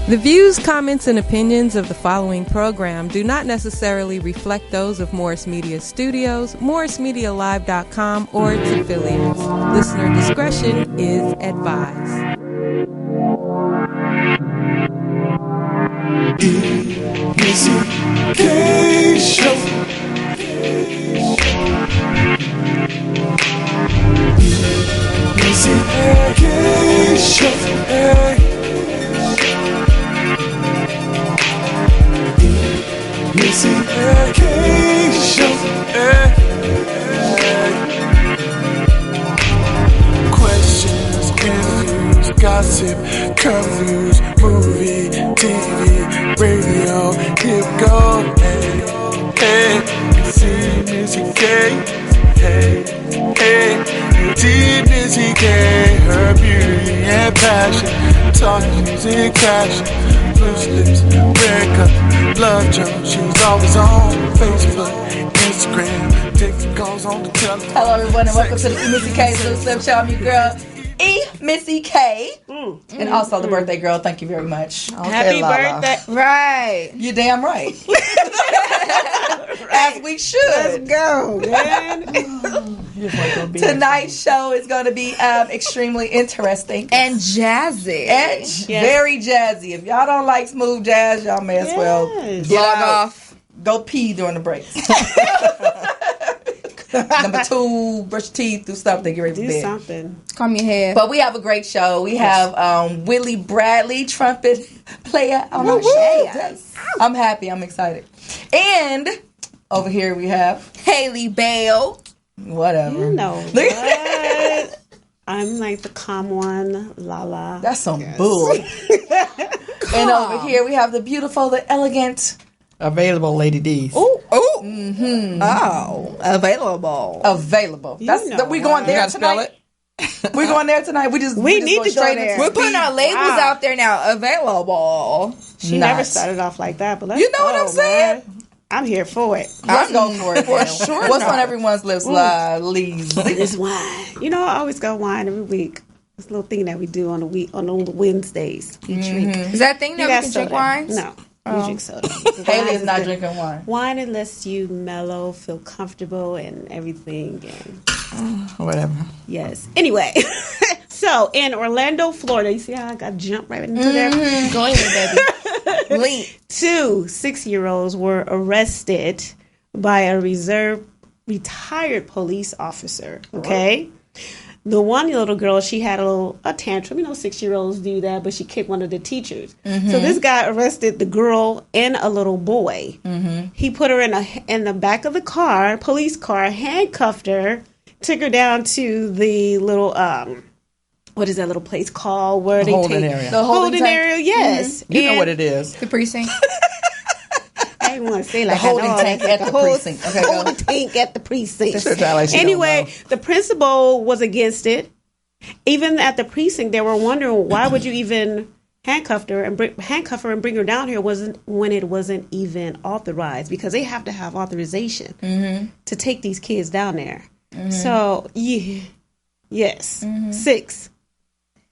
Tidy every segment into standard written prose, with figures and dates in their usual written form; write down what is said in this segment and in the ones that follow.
The views, comments, and opinions of the following program do not necessarily reflect those of Morris Media Studios, MorrisMediaLive.com, or its affiliates. Listener discretion is advised. EMissy K Show. EMissy K Show. EMissy K Show. Questions, interviews, gossip, current news, movie, TV, radio, here we go. Hey, see Missy K. Hey, see Missy K. Her beauty and passion, talk music, passion, loose lips, red cup, love jump. She's always on Facebook, Instagram, taking calls on the telephone. Hello, everyone, and welcome to the EMissy K Loose Lip Show. I'm your girl, EMissy K. And also the birthday girl. Thank you very much. Okay, Happy birthday. Right. You're damn right. As we should. Let's go, man. Tonight's show is going to be extremely interesting. And jazzy. And very jazzy. If y'all don't like smooth jazz, y'all may as well log off. Go pee during the breaks. Number 2, brush your teeth, do something, get ready for bed. Do something. Comb your hair. But we have a great show. We have Willie Bradley, trumpet player on our show. Yes. I'm happy. I'm excited. And over here we have Haley Bale. whatever. You know what? I'm like the calm one. La. That's some bull. And over here we have the beautiful, the elegant, Available Lady D's. Oh, available. We going there tonight. We going there tonight. We need to go there. We're putting our labels out there now. Available. She never started off like that, but let's You know what I'm saying? Man. I'm here for it. Let's go for it. For sure. What's on everyone's lips? Leaves. It's wine. You know, I always go wine every week. It's a little thing that we do on the Wednesdays. We drink. Is that a thing that we can drink wines? No. You drink soda. Haley is not drinking wine. Wine it lets you mellow, feel comfortable, and everything. And Whatever. yes. Anyway, so in Orlando, Florida, you see how I got jumped right into there? Go ahead, baby. Leap. 2 6-year-olds were arrested by a retired police officer. Okay. The one little girl, she had a tantrum. 6-year-olds do that, but she kicked one of the teachers. So this guy arrested the girl and a little boy. He put her in the back of the car, police car, handcuffed her, took her down to the little what is that little place called? Where they holding take area. The holding area? Yes, You know what it is. The precinct. I didn't want to say like The holding tank at the precinct. Okay, go. holding tank at the precinct. Sure, like she Anyway, don't know. the principal was against it. Even at the precinct, they were wondering why would you even handcuff her and bring her down here when it wasn't even authorized, because they have to have authorization to take these kids down there. So yes, 6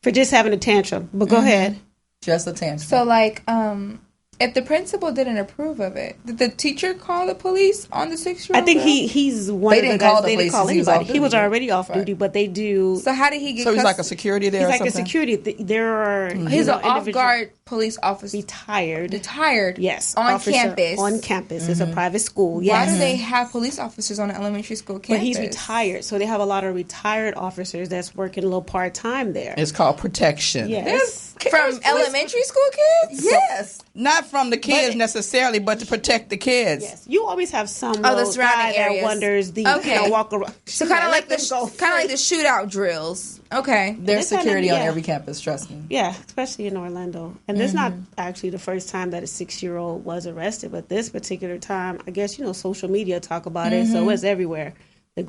for just having a tantrum. But go ahead. Just a tantrum. So, if the principal didn't approve of it, did the teacher call the police on the 6-year-old? I think he's one They of the didn't guys. call the They police didn't call since he was anybody. off He was duty. already off duty, but they do. So how did he get? So he's like a security there He's or like a something? security. There are. He's an off-guard police officer. Retired. Yes, On officer. campus. On campus. It's a private school. Why Yes. do they have police officers on an elementary school campus? But he's retired, so they have a lot of retired officers that's working a little part time there. It's called protection. Yes. From elementary school kids? Yes. Not from the kids necessarily, but to protect the kids. Yes. You always have some the little surrounding guy that areas. wonders Okay. walk around. So kind of like Let them go the shootout drills. Okay. There's This kind of- security on yeah. every campus, trust me. Yeah, especially in Orlando. And this is not actually the first time that a 6-year-old was arrested, but this particular time, I guess, social media talk about it, so it's everywhere. The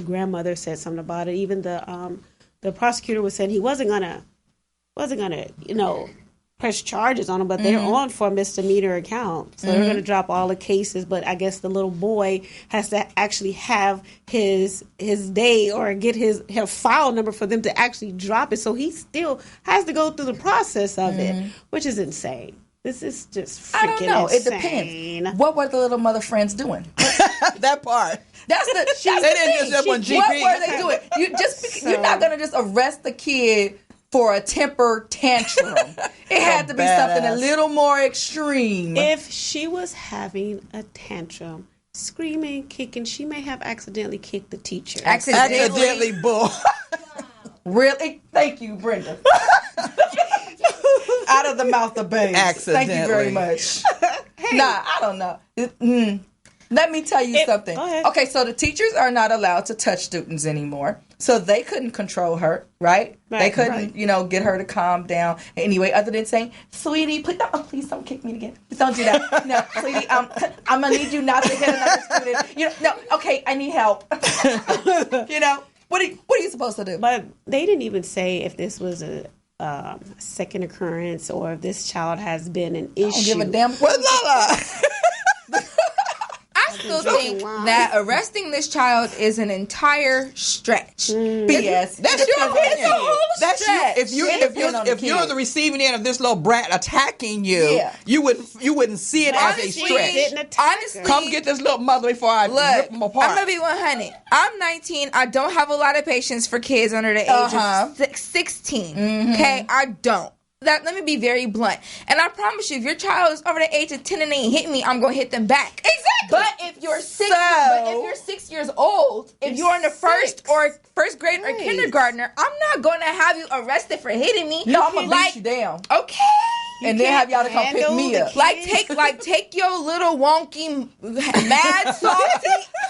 grandmother said something about it. Even the prosecutor was saying he wasn't gonna press charges on him, but they're on for a misdemeanor account. So they're going to drop all the cases, but I guess the little boy has to actually have his day or get his file number for them to actually drop it. So he still has to go through the process of it, which is insane. This is just freaking I don't know. insane. It depends. What were the little mother friends doing? That part. That's the. They didn't just on GP. What were they doing? You're not gonna just arrest the kid for a temper tantrum. It had to be something a little more extreme. If she was having a tantrum, screaming, kicking, she may have accidentally kicked the teacher. Accidentally, bull. Really? Thank you, Brenda. Out of the mouth of babes. Accidentally. Thank you very much. Nah, I don't know. Let me tell you something. Go ahead. Okay, so the teachers are not allowed to touch students anymore. So they couldn't control her, right? They couldn't, get her to calm down anyway, other than saying, "Sweetie, please don't kick me again. Please don't do that. No, sweetie, I'm going to need you not to hit another student. No, okay, I need help." What are you supposed to do? But they didn't even say if this was a second occurrence or if this child has been an issue. I don't give a damn. Well, Lala. I still think that arresting this child is an entire stretch. BS. That's your opinion. That's stretch. If you're the receiving end of this little brat attacking you, you wouldn't see it as a stretch. Honestly, come get this little mother before I rip them apart. I'm gonna be 100. I'm 19. I don't have a lot of patience for kids under the age of 16. Okay, I don't. Let me be very blunt. And I promise you, if your child is over the age of 10 and they ain't hit me, I'm going to hit them back. Exactly. But if you're 6 years old, if you're in the first grade or kindergartner, I'm not going to have you arrested for hitting me. No, I'm going to beat you down. Okay. And then have y'all to come pick me up. Take your little wonky mad salty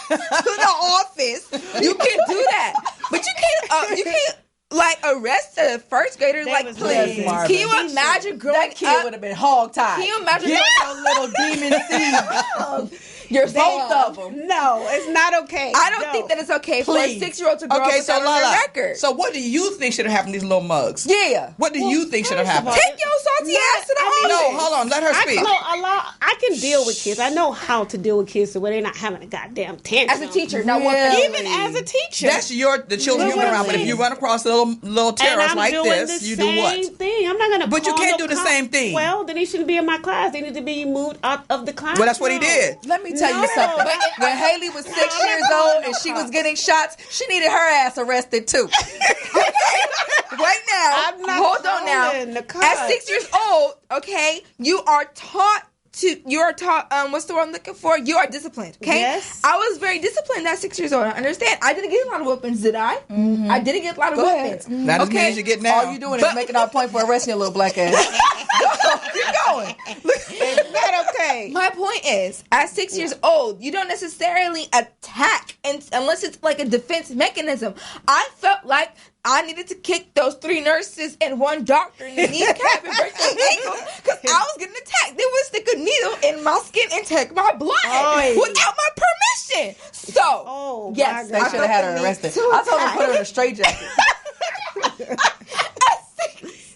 to the office. You can do that. But you can't arrest a first grader. Please. Can you imagine growing up? That kid would have been hog-tied. Can you imagine your little demon seed? You're both of them. No, it's not okay. I don't think that it's okay for a 6-year-old to grow up without a record. So what do you think should have happened to these little mugs? Yeah. What do you think should have happened? Take your salty ass to the office. No, hold on. Let her speak. I can deal with kids. I know how to deal with kids so where they're not having a goddamn tantrum. As a teacher, now even as a teacher. That's the children you run around. But if you run across a little terrorist like this, you do what? Same thing. I'm not gonna. But you can't do the same thing. Well, then he shouldn't be in my class. They need to be moved out of the class. Well, that's what he did. Let me tell you something. When Haley was 6 years old and she was getting shots, she needed her ass arrested too. Right now, hold on now. At 6 years old, okay, you are taught what's the word I'm looking for? You are disciplined, okay? Yes. I was very disciplined at 6 years old. I understand. I didn't get a lot of whoopings, did I? Mm-hmm. I didn't get a lot of whoopings. That doesn't mean you get now. All you doing is making our point for arresting your little black ass. Keep going. It's not okay. My point is, at 6 years old, you don't necessarily attack unless it's like a defense mechanism. I felt like I needed to kick those 3 nurses and 1 doctor in the kneecap and break their ankles because I was getting attacked. They would stick a needle in my skin and take my blood without my permission. So, yes, they should have had her arrested. I told them to put her in a straitjacket.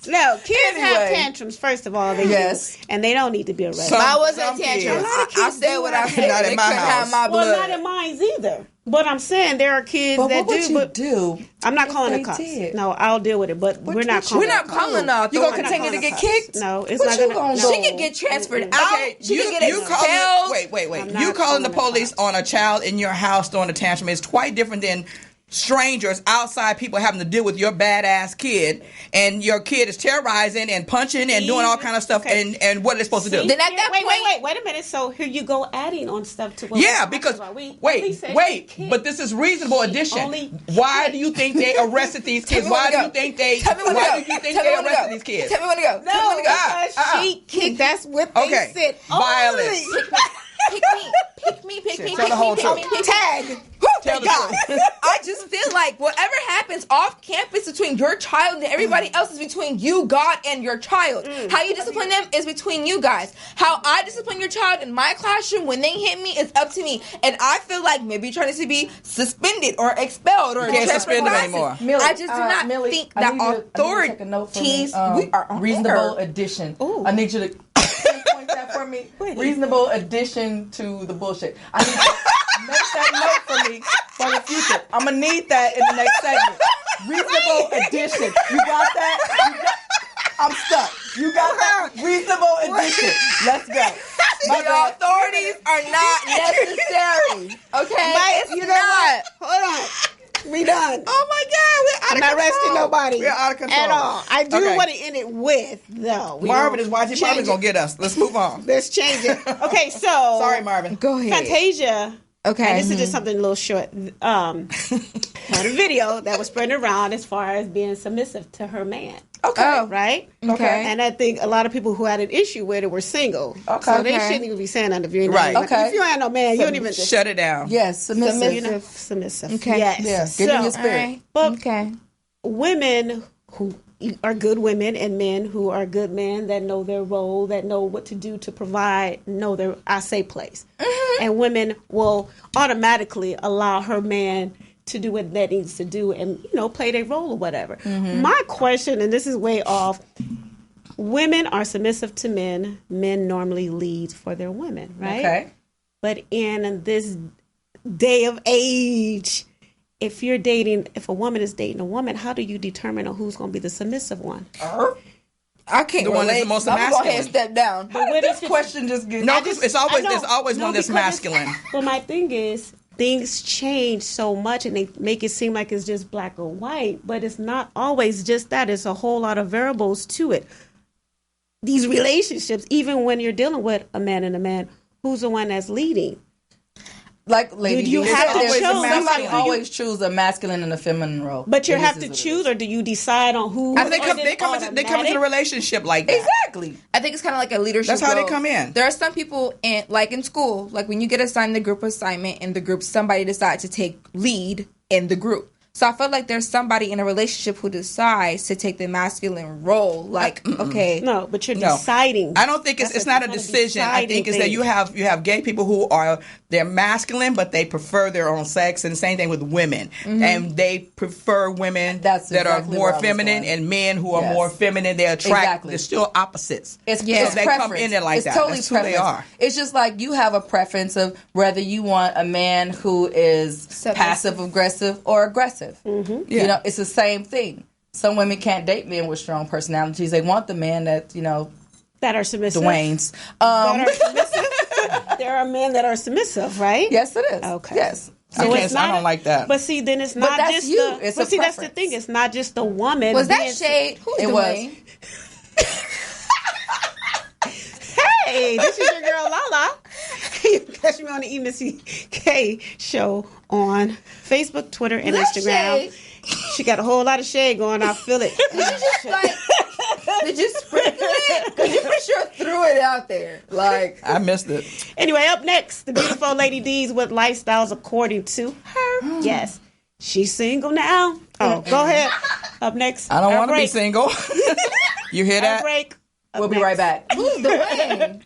No, kids have tantrums, first of all. They do, and they don't need to be arrested. I wasn't a tantrum. I said what I said. Not in my house. My blood. Well, not in mine either. But I'm saying there are kids that do. What would you do? I'm not calling the cops. No, I'll deal with it. But we're not calling. We're not calling the authorities. You gonna continue to get kicked? No, it's not gonna. She can get transferred out. She can get expelled. Wait. You calling the police on a child in your house throwing a tantrum is quite different than strangers outside people having to deal with your badass kid, and your kid is terrorizing and punching and doing all kind of stuff. And what are they supposed to do? Then at that point, wait a minute. So here you go adding on stuff to what because wait, but this is reasonable addition. Why do you think they arrested these kids? Why do you think they arrested these kids? Tell me when to go. No, because she kicked. That's what they said. Violence. Pick me. Tell the whole truth. Tag. Tell the God. truth. I just feel like whatever happens off campus between your child and everybody else is between you, God, and your child. How you discipline them is between you guys. How I discipline your child in my classroom when they hit me is up to me. And I feel like maybe you're trying to be suspended or expelled or You can't transferred suspend them classes. anymore. Millie, I just do not Millie, think I that need you to take a note for me. authorities. We are on reasonable air. addition. Ooh. I need you to pinpoint that for me. Reasonable addition to the bullshit. I need you to make that note for me for the future. I'm gonna need that in the next segment. Reasonable addition. You got that? I'm stuck. You got that? Reasonable addition. Let's go. The authorities are not necessary. Okay? It's not. Hold on. We done. Oh my God, we're out I'm of not control. arresting nobody. We're out of control. At all. I do Okay. want to end it with, though. Marvin is watching. Marvin's change gonna it. get us. Let's move on. Let's change it. Okay, so. Sorry, Marvin. Go ahead. Fantasia. Okay. And this is just something a little short. Had a video that was spreading around as far as being submissive to her man. Okay. Oh. Right? Okay. And I think a lot of people who had an issue with it were single. Okay. So they Okay. shouldn't even be saying that if you're not. Right. Okay. If you ain't no man, you don't even. Shut it down. Yes, submissive. You know, submissive. Okay. Yes. Yeah, get in your So, spirit. All right. But- Okay. women who are good women and men who are good men that know their role, that know what to do to provide, know their I say place. And women will automatically allow her man to do what that needs to do and, you know, play their role or whatever. My question, and this is way off, women are submissive to men. Men normally lead for their women, right? Okay. But in this day of age, if a woman is dating a woman, how do you determine who's going to be the submissive one? I can't The one that's relate. the most I'm gonna go ahead and masculine. step down. How did this question just get? No, it's always I know. there's always No, one that's because it's- masculine. But my thing is, things change so much and they make it seem like it's just black or white, but it's not always just that. It's a whole lot of variables to it. These relationships, even when you're dealing with a man and a man, who's the one that's leading? Like, lady, Do you D have said, to there's- choose? Somebody Do you- always choose a masculine and a feminine role. But you And have this to is what it choose, is. or do you decide on who? I think or is they it come into the automatic? relationship like that. Exactly. I think it's kind of like a leadership. That's how they role. come in. There are some people in, like in school, like when you get assigned the group assignment in the group, somebody decides to take lead in the group. So I feel like there's somebody in a relationship who decides to take the masculine role. Like, okay, No, but you're No. deciding. I don't think it's not a decision. I think it's that you have gay people who are they're masculine, but they prefer their own sex, and the same thing with women, and they prefer women That's that are exactly more where I was feminine, going. and men who are Yes. more feminine. They attract. Exactly. They're still opposites. It's, So it's they preference. come in there like it's that. Totally That's who they preference. are. It's just like you have a preference of whether you want a man who is Submissive. passive aggressive or aggressive. Yeah. You know, it's the same thing. Some women can't date men with strong personalities. They want the man that, you know, that are submissive. Dwayne's. That are submissive. There are men that are submissive, right? Yes, it is. Okay. Yes. I don't like that. But see, then it's not that's just you. the. It's but a see, that's the preference. thing. It's not just the woman. was that being- shade? Who's It Dwayne? Hey, this is your girl Lala. You can catch me on the EMissy K show on Facebook, Twitter, and That Instagram. shade. She got a whole lot of shade going. I feel it. Did you sprinkle it? Because you for sure threw it out there. Like, I missed it. Anyway, up next, the beautiful Lady D's with lifestyles according to her. Yes, she's single now. Oh, go ahead. Up next, I don't our want to be break. single. You hear Our that? break. Up We'll be next. right back. who's Dwayne?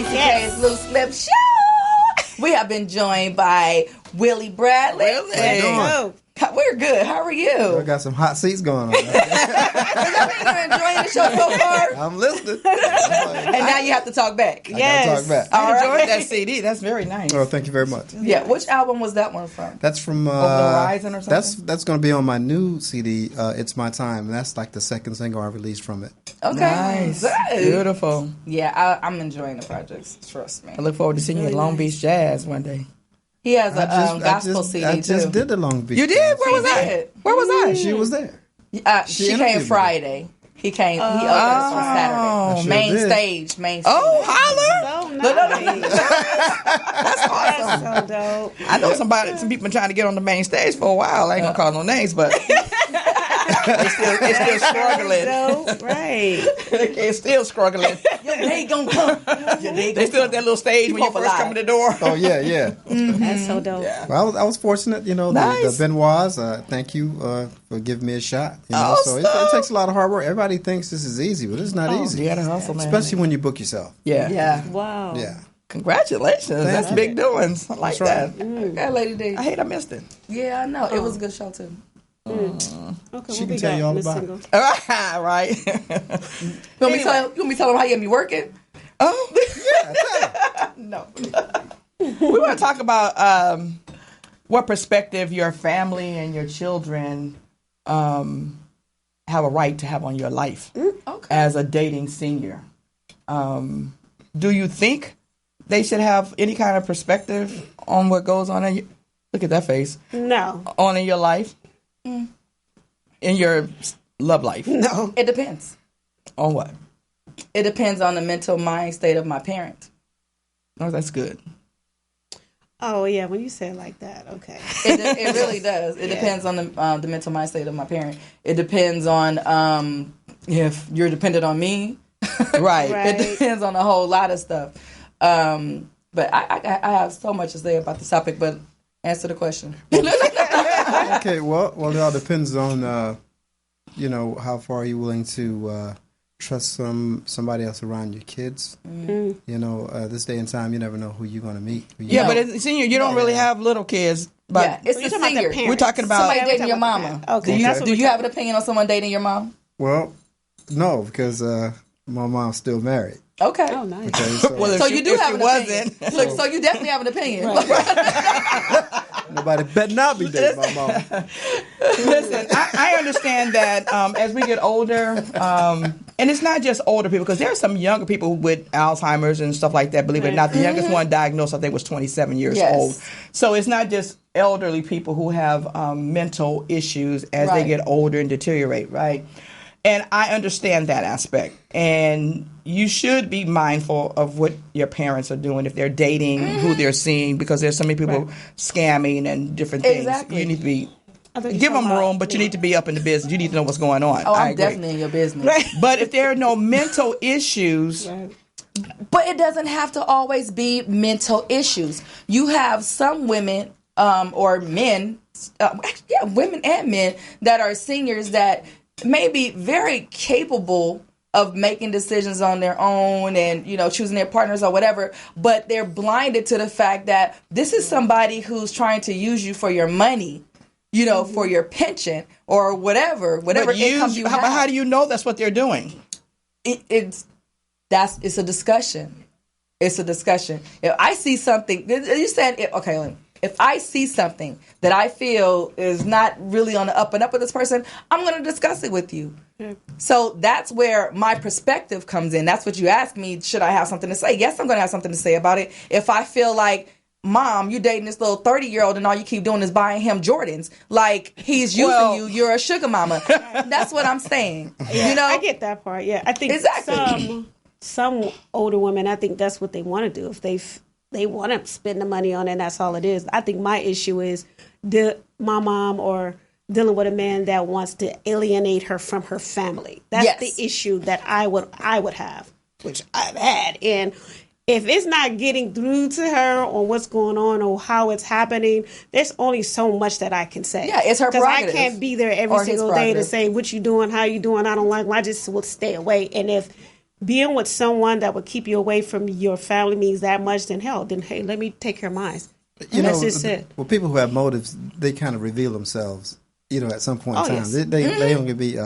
EMissy K's Loose Lip Show. We have been joined by Willie Bradley. Willie. How you doing? We're good. How are you? I got some hot seats going on. Does that mean you're enjoying the show so far? I'm listening. And now you have to talk back. I gotta talk back. I enjoyed that CD. That's very nice. Oh, thank you very much. Yeah. Which album was that one from? That's from Over the Horizon or something? That's going to be on my new CD. It's My Time. And that's like the second single I released from it. Okay. Nice. Good. Beautiful. Yeah, I'm enjoying the projects. Trust me. I look forward to seeing you at Long Beach Jazz one day. He has a gospel CD I too. just did the Long Beach. You did? Where was I? did. Where was I? She was there. She came interviewed me. Friday. He came. He opened us on Saturday. I sure Main did. stage. Main stage. Oh, holla! So nice. That's awesome. So dope. I know some people been trying to get on the main stage for a while. I ain't gonna call no names, but they still struggling. Dope. Right. They're still struggling. Your day gonna come. Your day They still at that little stage when you first come in the door. Oh, yeah. That's so dope. Well, I was fortunate, Nice. the Benoits, thank you for giving me a shot. Oh, So it stop. takes a lot of hard work. Everybody thinks this is easy, but it's not easy. You gotta hustle, man. Especially when you book yourself. Yeah. Wow. Yeah. Congratulations. That's you. big doings. I like That's right. that. Okay, Lady D. I hate I missed it. Yeah, I know. It was a good show too. Okay, She what can we tell got, you all Miss about it. Single? Right. You want me to tell them how you be working? Oh, No. we want to talk about what perspective your family and your children have a right to have on your life as a dating senior. Do you think they should have any kind of perspective on what goes on in your, look at that face, No. on in your life? In your love life? No. It depends. On what? It depends on the mental mind state of my parent. Oh, that's good. Oh, yeah, when you say it like that, okay. It really does. It depends on the mental mind state of my parent. It depends on if you're dependent on me. Right. Right. It depends on a whole lot of stuff. But I have so much to say about this topic, but answer the question. Okay, well, it all depends on, how far you're willing to trust somebody else around your kids. This day and time, you never know who you're going to meet. Yeah, but as a senior, you don't really have little kids. But Yeah, it's You're the talking about the senior. parents. we're talking about Somebody we're dating talking your about the mama. parents. Okay, that's what Do we're you have an opinion on someone dating your mom? Well, no, because my mom's still married. Okay. Oh, nice. Okay, so well, So if you she- do if have she an wasn't. opinion. Look, so you definitely have an opinion. nobody better not be dating my mom. Listen, I understand that as we get older, and it's not just older people, because there are some younger people with Alzheimer's and stuff like that. Believe it or not, the youngest one diagnosed, I think, was 27 years Yes. old. So it's not just elderly people who have mental issues as Right. they get older and deteriorate, right? And I understand that aspect. And you should be mindful of what your parents are doing if they're dating, who they're seeing, because there's so many people scamming and different things. Exactly. You need to be I thought you give talking them about- room, but you need to be up in the business. You need to know what's going on. Oh, I I'm agree. definitely in your business. But if there are no mental issues, Right. But it doesn't have to always be mental issues. You have some women or men, women and men that are seniors that may be very capable of making decisions on their own and, choosing their partners or whatever, but they're blinded to the fact that this is somebody who's trying to use you for your money, for your pension or whatever but income you have. how do you know that's what they're doing? It's a discussion. It's a discussion. If I see something, you said, if I see something that I feel is not really on the up and up with this person, I'm going to discuss it with you. So that's where my perspective comes in. That's what you asked me. Should I have something to say? Yes, I'm going to have something to say about it. If I feel like, Mom, you dating this little 30-year-old and all you keep doing is buying him Jordans. Like, he's using you. You're a sugar mama. That's what I'm saying. I get that part. Yeah, I think Exactly. some older women, I think that's what they want to do. If they want to spend the money on it, and that's all it is. I think my issue is my mom or dealing with a man that wants to alienate her from her family. That's the issue that I would have, which I've had. And if it's not getting through to her on what's going on or how it's happening, there's only so much that I can say. Yeah, it's her prerogative. Because I can't be there every Or his single day to prerogative. say, what you doing, how you doing, I don't like, I just will stay away. And if being with someone that would keep you away from your family means that much, then hey, let me take care of mine. You That's know, just it. well, people who have motives, they kind of reveal themselves, at some point in time. Yes. They don't get be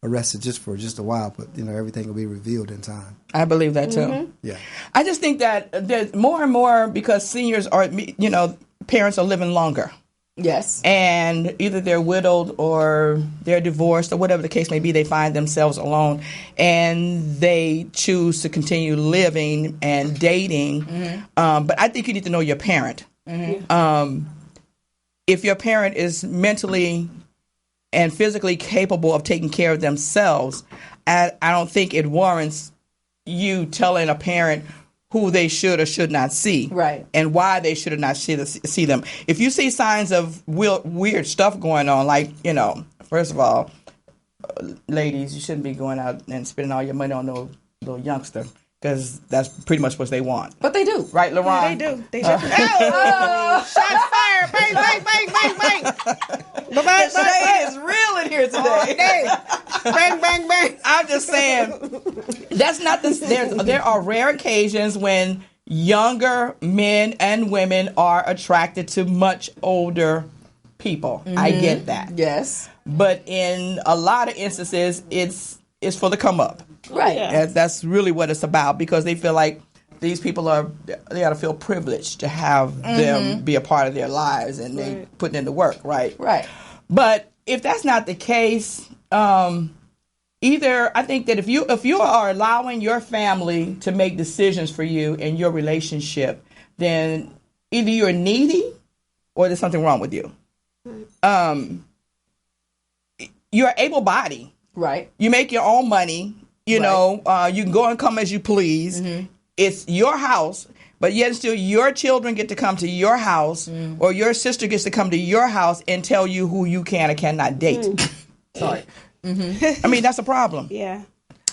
arrested just for just a while, but, everything will be revealed in time. I believe that too. Yeah. I just think that there's more and more because seniors are, parents are living longer. Yes. And either they're widowed or they're divorced or whatever the case may be, they find themselves alone and they choose to continue living and dating. But I think you need to know your parent. If your parent is mentally and physically capable of taking care of themselves, I don't think it warrants you telling a parent who they should or should not see, right, and why they should or not see them. If you see signs of weird stuff going on, like, first of all, ladies, you shouldn't be going out and spending all your money on no little youngster, because that's pretty much what they want. But they do. Right, LaRon? Yeah, they do. They shots fired. Bang, bang, bang, bang, bang. The shade is real in here today. Bang, bang, bang. I'm just saying, that's not there are rare occasions when younger men and women are attracted to much older people. I get that. Yes. But in a lot of instances, it's for the come up. Right. Yeah. That's really what it's about, because they feel like these people they ought to feel privileged to have them be a part of their lives, and they putting in the work, right? Right. But if that's not the case, either I think that if you are allowing your family to make decisions for you in your relationship, then either you're needy or there's something wrong with you. You're able-bodied. Right. You make your own money. You can go and come as you please. It's your house, but yet still your children get to come to your house, or your sister gets to come to your house and tell you who you can or cannot date. Sorry. I mean, that's a problem. Yeah.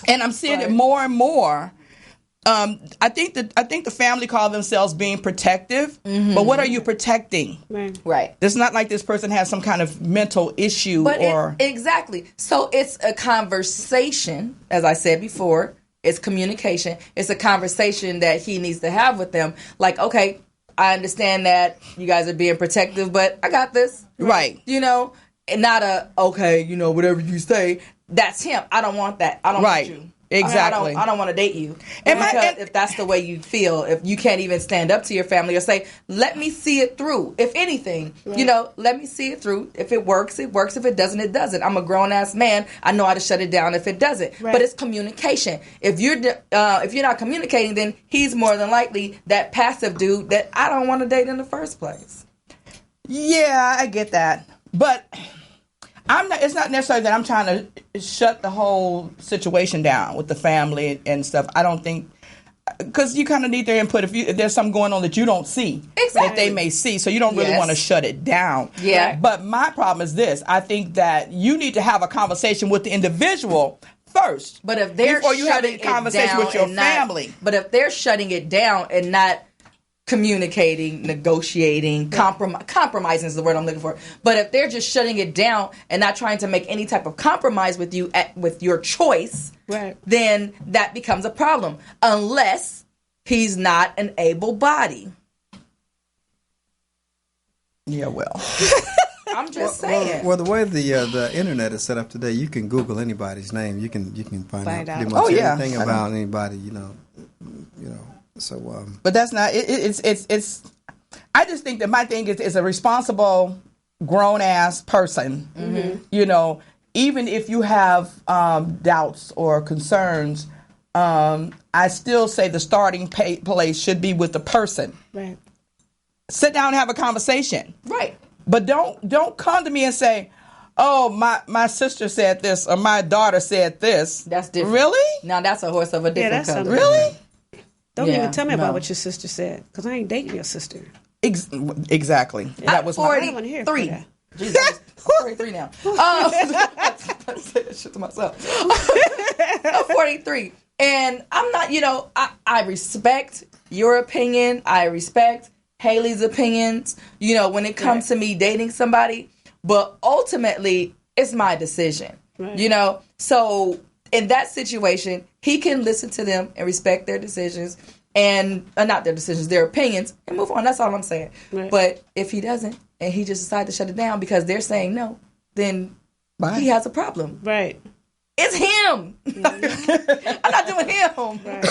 And I'm seeing it more and more. I think the family call themselves being protective, but what are you protecting? Right. It's not like this person has some kind of mental issue exactly. So it's a conversation, as I said before. It's communication. It's a conversation that he needs to have with them. Like, okay, I understand that you guys are being protective, but I got this. Right. And not whatever you say. That's him. I don't want that. I don't want you. Exactly. I don't want to date you. If that's the way you feel, if you can't even stand up to your family or say, let me see it through. If anything, let me see it through. If it works, it works. If it doesn't, it doesn't. I'm a grown-ass man. I know how to shut it down if it doesn't. Right. But it's communication. If you're not communicating, then he's more than likely that passive dude that I don't want to date in the first place. Yeah, I get that. But it's not necessarily that I'm trying to shut the whole situation down with the family and stuff. I don't think, because you kind of need their input if there's something going on that you don't see, that they may see. So you don't really want to shut it down. Yeah. But my problem is this. I think that you need to have a conversation with the individual first. But if they're before you have a conversation with your family. But if they're shutting it down and not communicating, negotiating, compromising is the word I'm looking for. But if they're just shutting it down and not trying to make any type of compromise with you with your choice, then that becomes a problem. Unless he's not an able body. Yeah, well. I'm just saying. Well, the way the internet is set up today, you can Google anybody's name. You can find out pretty much anything about anybody. So, but that's not. It's. I just think that my thing is a responsible, grown ass person. Even if you have doubts or concerns, I still say the starting place should be with the person. Right. Sit down and have a conversation. Right. But don't come to me and say, "Oh, my sister said this," or "My daughter said this." That's different. Really? Now that's a horse of a different color. Really? Don't even tell me about what your sister said, because I ain't dating your sister. Exactly. That was 43. 43 now. I say that shit to myself. I'm 43. And I'm not, I respect your opinion. I respect Haley's opinions, when it comes to me dating somebody. But ultimately, it's my decision. Right. So in that situation, he can listen to them and respect their decisions and not their decisions, their opinions, and move on. That's all I'm saying. Right. But if he doesn't, and he just decides to shut it down because they're saying no, then he has a problem. Right. It's him. I'm not doing him. Right.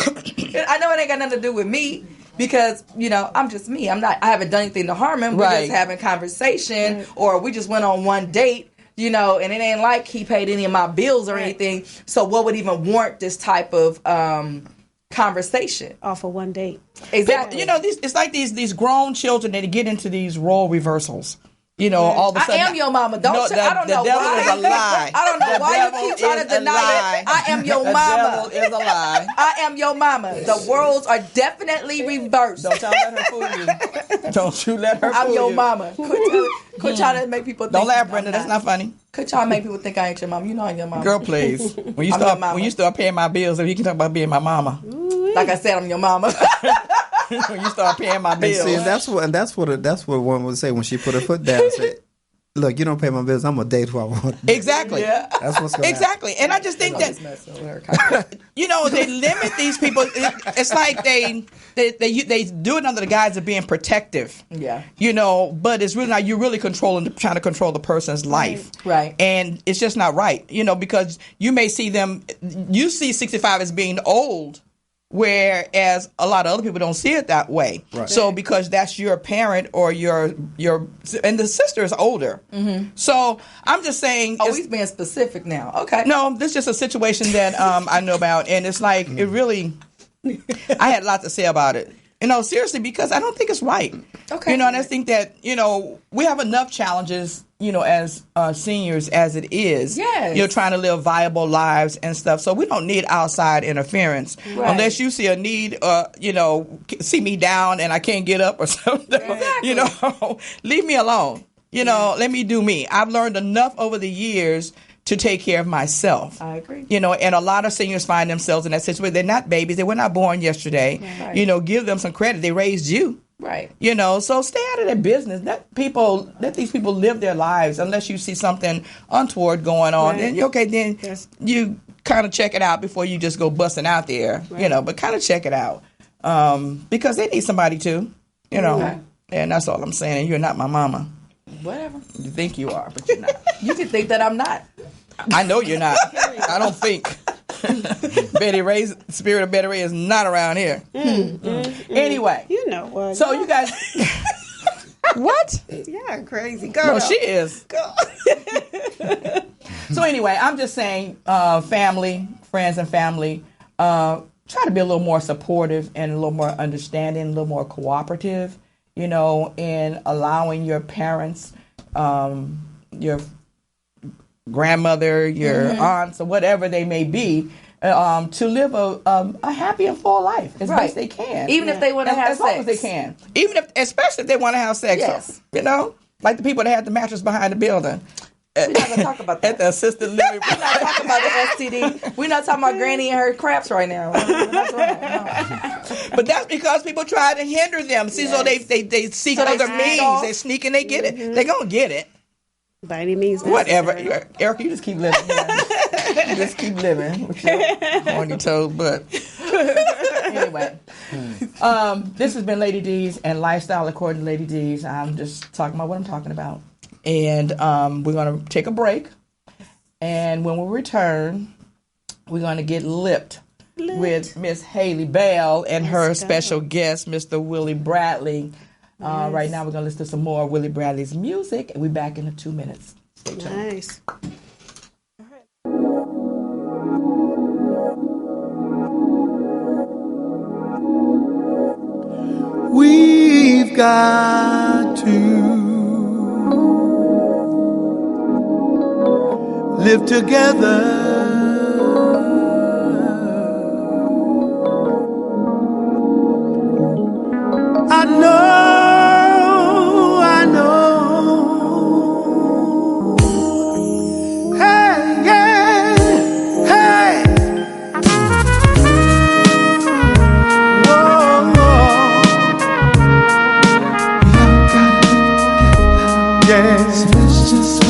I know it ain't got nothing to do with me. Because, I'm just me. I haven't done anything to harm him. We're just having conversation, or we just went on one date, and it ain't like he paid any of my bills or anything. So what would even warrant this type of conversation? Off of one date. Exactly. But, it's like these grown children that get into these role reversals. All of a sudden. I am your mama. I don't know why. The devil is a lie. I don't know why you keep trying to deny it. I am your mama. The devil is a lie. I am your mama. The roles are definitely reversed. Don't y'all let her fool you. Don't you let her fool you. I'm your mama. Quit trying to make people think. Don't laugh, Brenda. That's not funny. Quit trying to make people think I ain't your mama. You know I ain't your mama. Girl, please. When you start paying my bills, if you can talk about being my mama. Like I said, I'm your mama. When you start paying my bills. And that's what one would say when she put her foot down. Say, look, you don't pay my bills, I'm gonna date who I want. Exactly. Yeah. That's what's going on. Exactly. And I just think that they limit these people. It's like they do it under the guise of being protective. Yeah. But it's really not. You're really trying to control the person's life. Right. And it's just not right. Because you may see them. You see 65 as being old. Whereas a lot of other people don't see it that way. Right. So because that's your parent or your and the sister is older. Mm-hmm. So I'm just saying. Oh, he's being specific now. Okay. No, this is just a situation that I know about, and it's like it really. I had a lot to say about it. Seriously, because I don't think it's right. Okay. And I think that we have enough challenges. As seniors as it is, yes. Trying to live viable lives and stuff. So we don't need outside interference unless you see a need, see me down and I can't get up or something. Exactly. Leave me alone. Let me do me. I've learned enough over the years to take care of myself. I agree. And a lot of seniors find themselves in that situation. They're not babies. They were not born yesterday. Right. Give them some credit. They raised you. Right. So stay out of their business. Let these people live their lives unless you see something untoward going on. Right. Then you kind of check it out before you just go busting out there, but kind of check it out. Because they need somebody too, Right. And that's all I'm saying. You're not my mama. Whatever. You think you are, but you're not. You can think that I'm not. I know you're not. I don't think. Betty Ray's spirit of Betty Ray is not around here. Anyway, you know what? So you guys, what? Yeah, crazy girl. No, she is. So anyway, I'm just saying, friends and family, try to be a little more supportive and a little more understanding, a little more cooperative. In allowing your parents, your grandmother, your aunts, or whatever they may be, to live a happy and full life as best they can. Even if they want to have sex. As long as they can. Especially if they want to have sex. Yes. Like the people that had the mattress behind the building. We're not going to talk about that. At the assisted living. We're not talking about the STD. We're not talking about Granny and her craps right now. We're not doing that, no. But that's because people try to hinder them. See, so they seek other means. They sneak and they get it. They're going to get it. By any means whatever. Erica, you just keep living. You just keep living with your horny toad butt. Anyway, this has been Lady D's and Lifestyle According to Lady D's. I'm just talking about what I'm talking about. And we're going to take a break. And when we return, we're going to get lipped with Miss Haley Bell and her special guest, Mr. Willie Bradley. Yes. Right now, we're going to listen to some more of Willie Bradley's music. And we'll be back in 2 minutes. Stay tuned. Nice. We've got to live together. I know. Hey, yeah, hey. Whoa, yes, let's just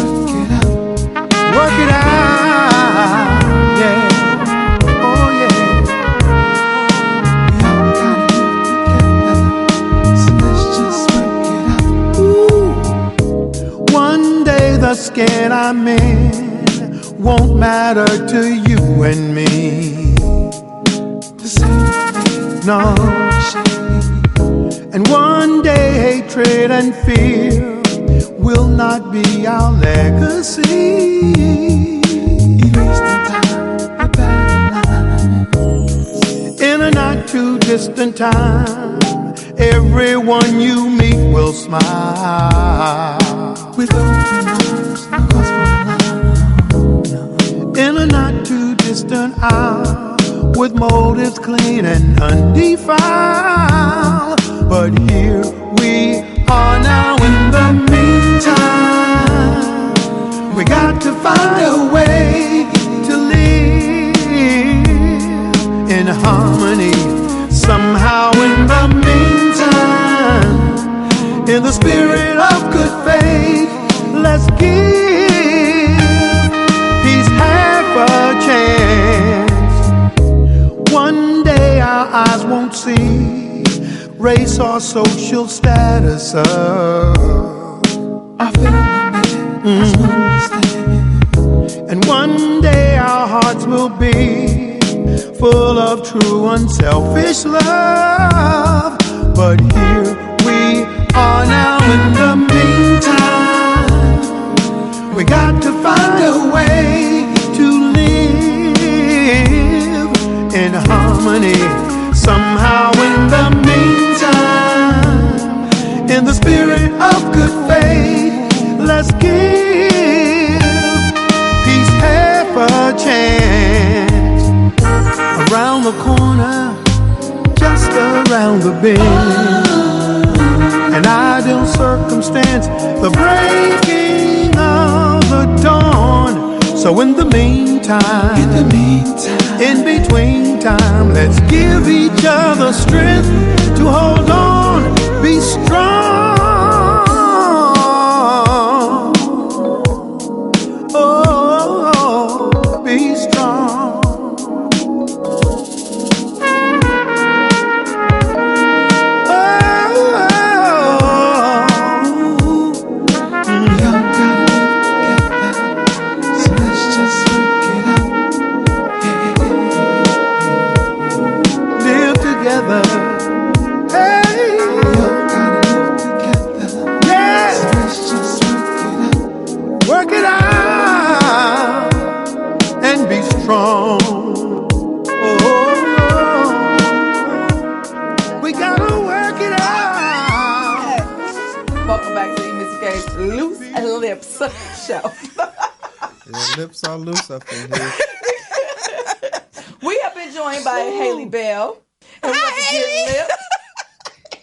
work it out, yeah. skin I'm in won't matter to you and me. No. And one day hatred and fear will not be our legacy. In a not too distant time, everyone you meet will smile. With open arms, in a not too distant hour, with motives clean and undefiled. But here we are now. In the meantime, we got to find a way to live in harmony. Somehow in the meantime, in the spirit of good faith, let's give peace half a chance. One day our eyes won't see race or social status of our and one day our hearts will be full of true unselfish love. But here we are now. In the meantime, we got to find a way to live in harmony. Somehow in the meantime, in the spirit of good faith, let's give peace half a chance. Around the corner, just around the bend, an ideal circumstance, the breaking of the dawn. So in the meantime, in between time, let's give each other strength to hold on, be strong. Oh, be strong. Work it out and be strong. Oh, we gotta work it out. Welcome back to EMissy K's Loose Lips show. Your lips are loose up in here. We have been joined by Haley Bell. And we're Get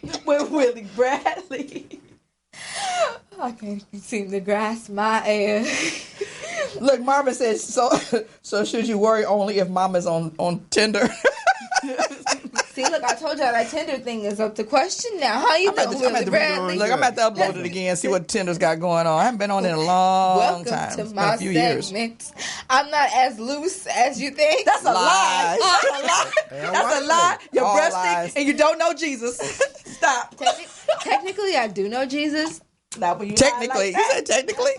Lips with Willie Bradley. I can't seem to grasp my ass. Look, Marvin says, so should you worry only if mama's on Tinder? See, look, I told y'all that Tinder thing is up to question now. How you doing, Willie Bradley? Look, I'm about to upload it again, see what Tinder's got going on. I haven't been on it in a long time. Welcome to It's been my a few years. segment. I'm not as loose as you think. That's a lie. Lies. That's a lie. That's a lie. You're All breasting lies. and you don't know Jesus. Stop. Technically, I do know Jesus. Not when you Technically. lie You said technically?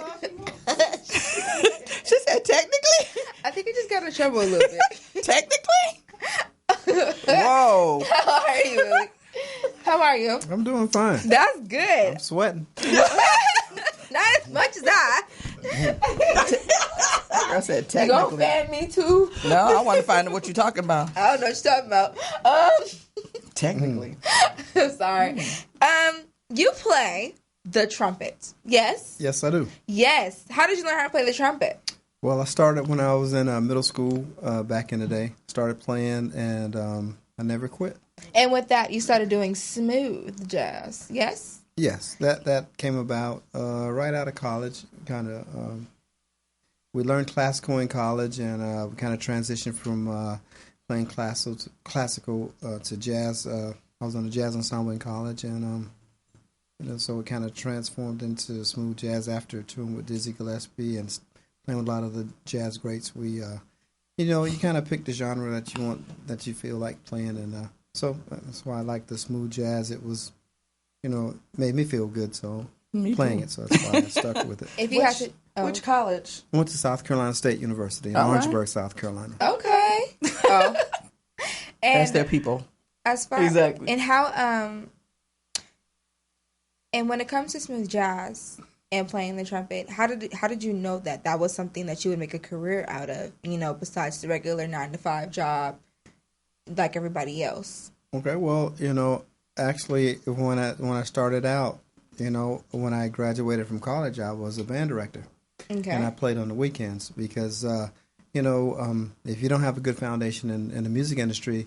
She said technically? I think I just got in trouble a little bit. Technically? Whoa. How are you, Willie? How are you? I'm doing fine. That's good. I'm sweating. Not as much as I. I said You gonna technically. fan me too? No, I want to find out what you're talking about. I don't know what you're talking about. Technically. Sorry. You play the trumpet. Yes? Yes, I do. Yes. How did you learn how to play the trumpet? Well, I started when I was in middle school back in the day. Started playing, and I never quit. And with that, you started doing smooth jazz. Yes? Yes, that came about right out of college. Kind of, we learned classical in college, and we kind of transitioned from playing classical to jazz. I was on the jazz ensemble in college, and so it kind of transformed into smooth jazz after touring with Dizzy Gillespie and playing with a lot of the jazz greats. We, you kind of pick the genre that you want, that you feel like playing, and so that's why I like the smooth jazz. It was, made me feel good, so playing it. So that's why I stuck with it. If you had to, Which college? I went to South Carolina State University in Orangeburg, South Carolina. Okay. Oh. That's their people. As far Exactly. And how and when it comes to smooth jazz and playing the trumpet, how did you know that was something that you would make a career out of? Besides the regular 9-to-5 job, like everybody else. Okay, well, actually, when I started out, when I graduated from college, I was a band director. Okay. And I played on the weekends because, if you don't have a good foundation in the music industry,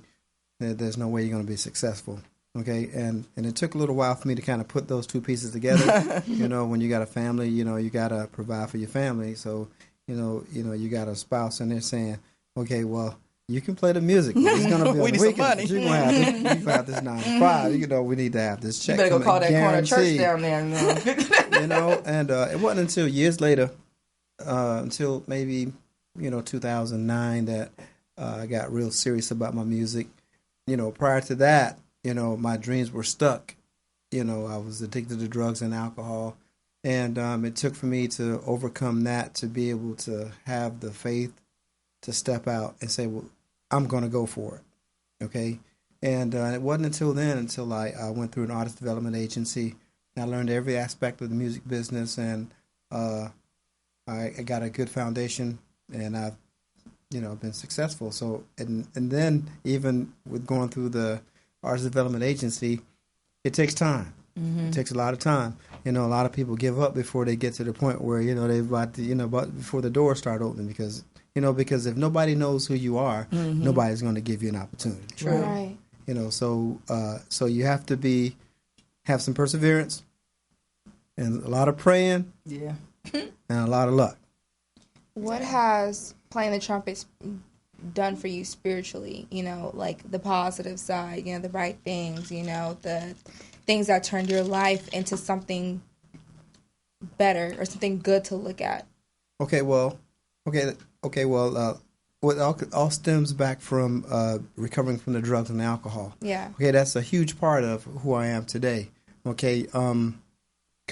there's no way you're going to be successful. Okay, and it took a little while for me to kind of put those two pieces together. When you got a family, you got to provide for your family. So, you got a spouse, and they're saying, okay, well, you can play the music. It's going to be on the weekend. You're going to have this 9-to-5. We need to have this check. You better go call that corner church down there. And it wasn't until years later, until maybe 2009, that I got real serious about my music. Prior to that, my dreams were stuck. I was addicted to drugs and alcohol, and it took for me to overcome that to be able to have the faith to step out and say, well, I'm going to go for it. Okay. And it wasn't until then, until I went through an artist development agency. I learned every aspect of the music business, and I got a good foundation, and I've been successful. So, and then even with going through the artist development agency, it takes time. Mm-hmm. It takes a lot of time. A lot of people give up before they get to the point where, they're about to, before the doors start opening, because if nobody knows who you are, mm-hmm. nobody's going to give you an opportunity. True. Right. So you have to have some perseverance and a lot of praying. Yeah. And a lot of luck. What has playing the trumpet done for you spiritually? Like the positive side, the right things, the things that turned your life into something better or something good to look at. What all stems back from recovering from the drugs and the alcohol. Yeah. Okay, that's a huge part of who I am today. Okay, coming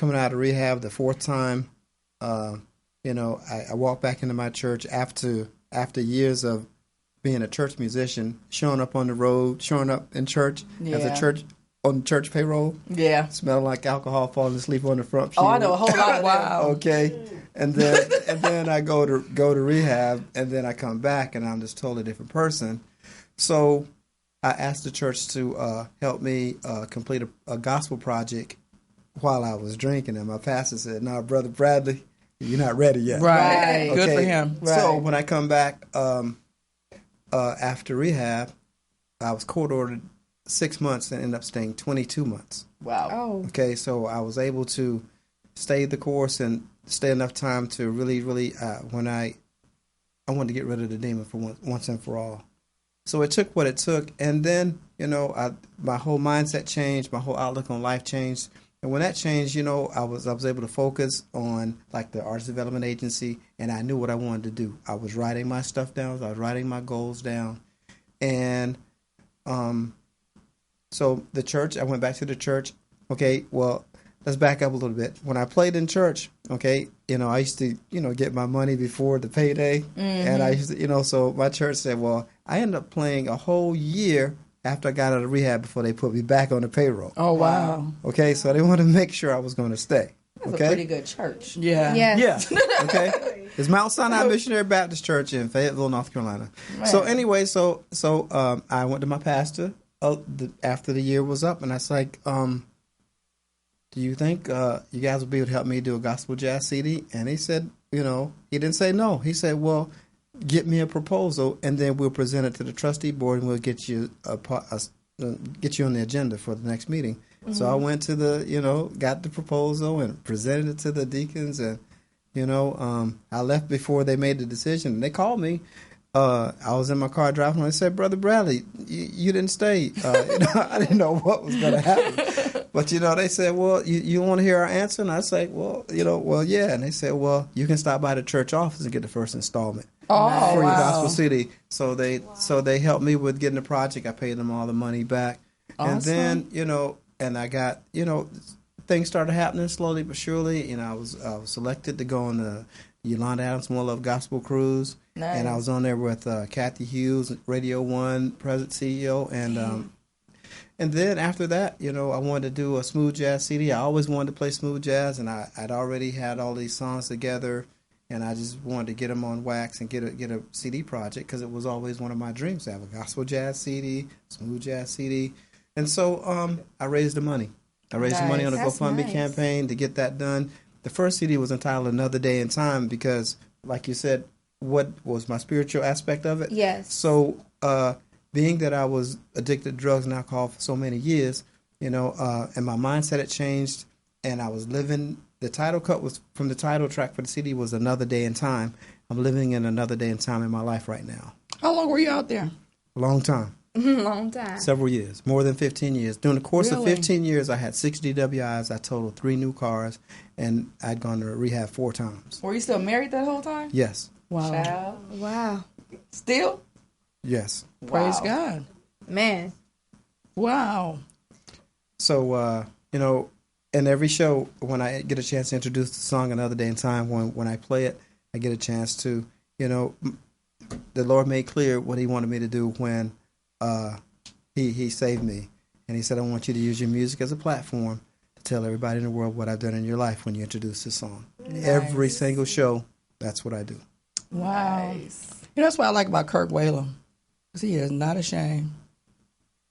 out of rehab the fourth time, I walked back into my church after years of being a church musician, showing up on the road, showing up in church as a church on church payroll. Yeah. Smelling like alcohol, falling asleep on the front pew. Oh, I know a whole lot of that. Okay. And then I go to rehab, and then I come back, and I'm just a totally different person. So I asked the church to help me complete a gospel project while I was drinking, and my pastor said, "No, Brother Bradley, you're not ready yet." Right. Okay. Good for him. Right. So when I come back after rehab, I was court-ordered 6 months and ended up staying 22 months. Wow. Oh. Okay, so I was able to stay the course and stay enough time to really, when I wanted to get rid of the demon for once and for all. So it took what it took, and then my whole mindset changed, my whole outlook on life changed, and when that changed, I was able to focus on like the artist development agency, and I knew what I wanted to do. I was writing my stuff down, I was writing my goals down, and so the church, I went back to the church. Okay, well, let's back up a little bit. When I played in church, okay, I used to, get my money before the payday. Mm-hmm. And I used to, so my church said, well, I ended up playing a whole year after I got out of rehab before they put me back on the payroll. Oh, wow. Okay, so they wanted to make sure I was going to stay. That's a pretty good church. Yeah. Yes. Yeah. Okay. It's Mount Sinai Missionary Baptist Church in Fayetteville, North Carolina. Right. So anyway, so I went to my pastor after the year was up, and I was like, do you think you guys would be able to help me do a gospel jazz CD? And he said, he didn't say no. He said, well, get me a proposal, and then we'll present it to the trustee board, and we'll get you get you on the agenda for the next meeting. Mm-hmm. So I went to got the proposal and presented it to the deacons, and I left before they made the decision. And they called me. I was in my car driving, and they said, Brother Bradley, you didn't stay. I didn't know what was going to happen. But, they said, well, you want to hear our answer? And I said, well, yeah. And they said, well, you can stop by the church office and get the first installment for your gospel CD. So they helped me with getting the project. I paid them all the money back. Awesome. And then, and I got, things started happening slowly but surely. I was selected to go on Yolanda Adams More Love Gospel Cruise. Nice. And I was on there with Kathy Hughes, Radio 1 President CEO. And then after that, I wanted to do a smooth jazz CD. I always wanted to play smooth jazz, and I'd already had all these songs together, and I just wanted to get them on wax and get a CD project because it was always one of my dreams to have a gospel jazz CD, smooth jazz CD. And so I raised the money. I raised the money on a GoFundMe campaign to get that done. The first CD was entitled Another Day in Time because, like you said, what was my spiritual aspect of it? Yes. So being that I was addicted to drugs and alcohol for so many years, and my mindset had changed, and I was living. The title cut was from the title track for the CD was Another Day in Time. I'm living in another day in time in my life right now. How long were you out there? A long time. Long time. Several years. More than 15 years. During the course of 15 years, I had 6 DWIs. I totaled 3 new cars, and I'd gone to rehab 4 times. Were you still married that whole time? Yes. Wow. Child. Wow. Still? Yes. Praise God. Man. Wow. So, in every show, when I get a chance to introduce the song Another Day in Time, when I play it, I get a chance to, the Lord made clear what he wanted me to do when he saved me. And he said, I want you to use your music as a platform to tell everybody in the world what I've done in your life when you introduce this song. Nice. Every single show, that's what I do. Wow. Nice. That's what I like about Kirk Whalum. Because he is not ashamed.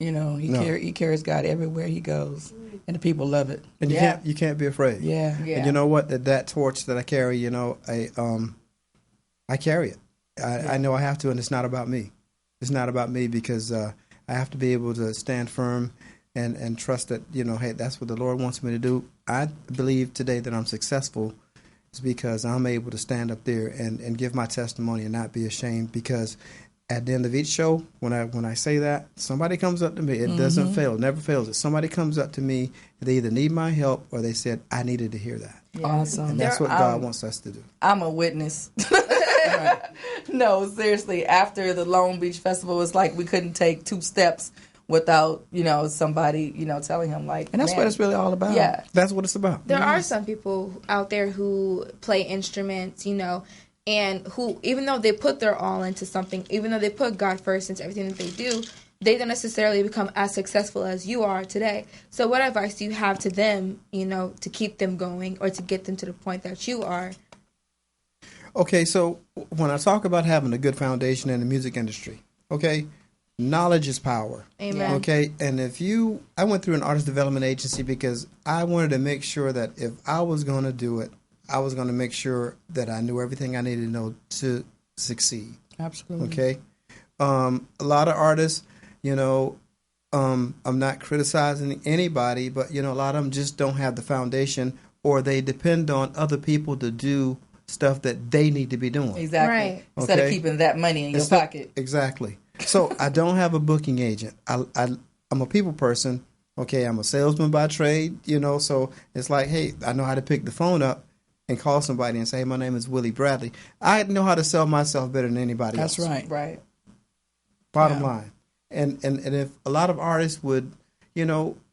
He carries God everywhere he goes. And the people love it. And you can't be afraid. Yeah. And you know what? That torch that I carry, I carry it. I know I have to, and it's not about me. It's not about me because I have to be able to stand firm and trust that, hey, that's what the Lord wants me to do. I believe today that I'm successful is because I'm able to stand up there and give my testimony and not be ashamed, because at the end of each show, when I say that, somebody comes up to me. It doesn't fail. It never fails. If somebody comes up to me, they either need my help or they said, I needed to hear that. Yeah. Awesome. And that's what God wants us to do. I'm a witness. No, seriously. After the Long Beach Festival, it's like we couldn't take 2 steps without, somebody, telling him like. And that's what it's really all about. Yeah. That's what it's about. There are some people out there who play instruments, and who, even though they put their all into something, even though they put God first into everything that they do, they don't necessarily become as successful as you are today. So what advice do you have to them, to keep them going or to get them to the point that you are? Okay, so when I talk about having a good foundation in the music industry, knowledge is power. Amen. Okay, and I went through an artist development agency because I wanted to make sure that if I was going to do it, I was going to make sure that I knew everything I needed to know to succeed. Absolutely. Okay, a lot of artists, I'm not criticizing anybody, but a lot of them just don't have the foundation, or they depend on other people to do stuff that they need to be doing. Exactly. Right. Instead of keeping that money in your pocket. Exactly. So I don't have a booking agent. I'm a people person. Okay, I'm a salesman by trade, so it's like, hey, I know how to pick the phone up and call somebody and say, hey, my name is Willie Bradley. I know how to sell myself better than anybody else. That's right. Right. Bottom line. And if a lot of artists would,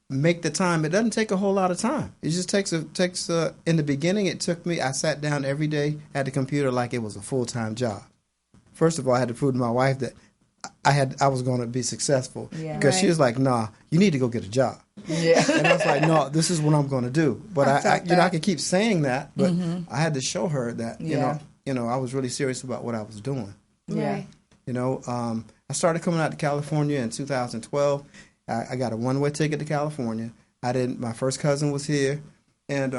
make the time, it doesn't take a whole lot of time. It just takes in the beginning, it took me, I sat down every day at the computer like it was a full-time job. First of all, I had to prove to my wife that I was going to be successful, because she was like, nah, you need to go get a job. Yeah. And I was like, no, this is what I'm going to do. But I could keep saying that, but I had to show her that, I was really serious about what I was doing. Yeah. I started coming out to California in 2012. I got a one-way ticket to California. My first cousin was here, and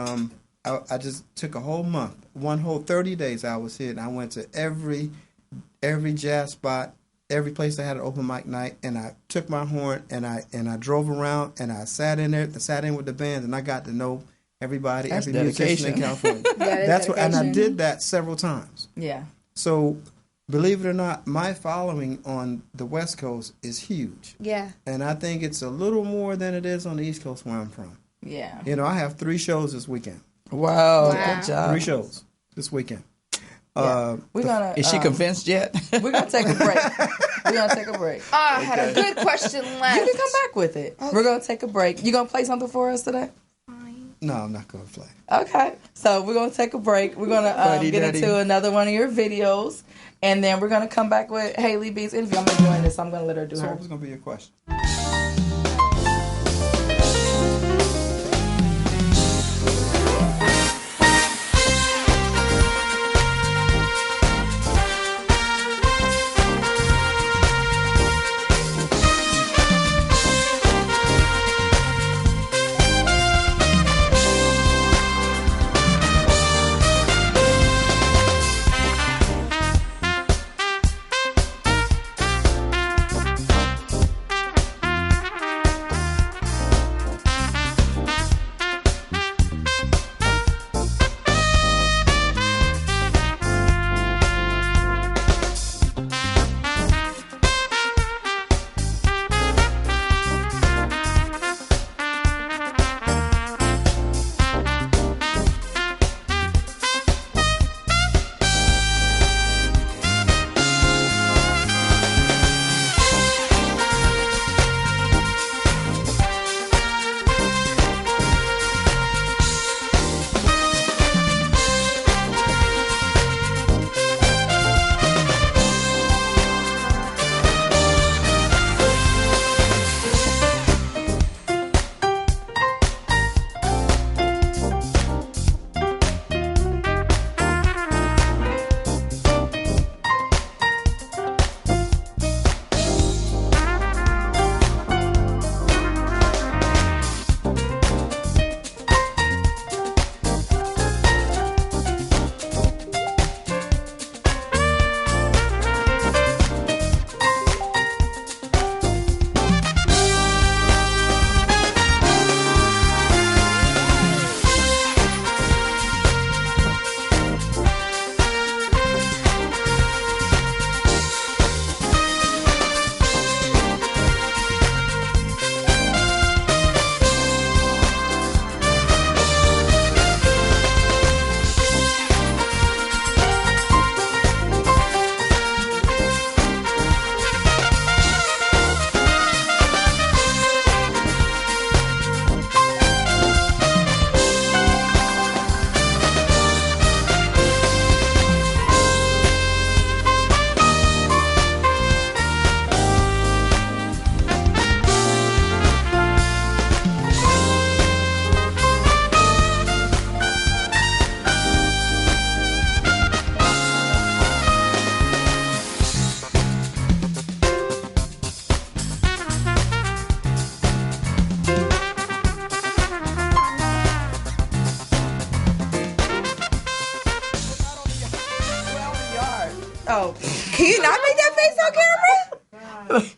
I just took a whole month, one whole 30 days I was here, and I went to every jazz spot, every place that had an open mic night, and I took my horn and I drove around and I sat in with the bands, and I got to know everybody, every musician in California. And I did that several times. Yeah. So, believe it or not, my following on the West Coast is huge. Yeah. And I think it's a little more than it is on the East Coast where I'm from. Yeah. I have 3 shows this weekend. Wow. Good job. 3 shows this weekend. Yeah. Is she convinced yet? We're going to take a break. I had a good question left. You can come back with it. Okay. We're going to take a break. You going to play something for us today? Fine. No, I'm not going to play. Okay. So we're going to take a break. We're going to get into another one of your videos. And then we're going to come back with Haley B's interview. I'm enjoying this. So I'm going to let her do her. So what was going to be your question? Oh, Can you not make that face on camera?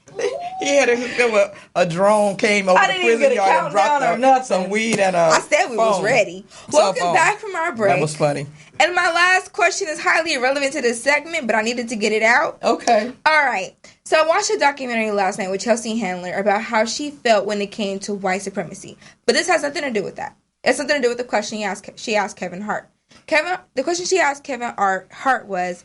He had a drone came over I the didn't even prison get a yard and dropped countdown or nothing. some weed and a I said we was phone. ready. Cell Welcome phone. back from our break. That was funny. And my last question is highly irrelevant to this segment, but I needed to get it out. okay. All right. So I watched a documentary last night with Chelsea Handler about how she felt when it came to white supremacy. But this has nothing to do with that. It's something to do with the question she asked Kevin Hart. The question she asked Kevin Hart was,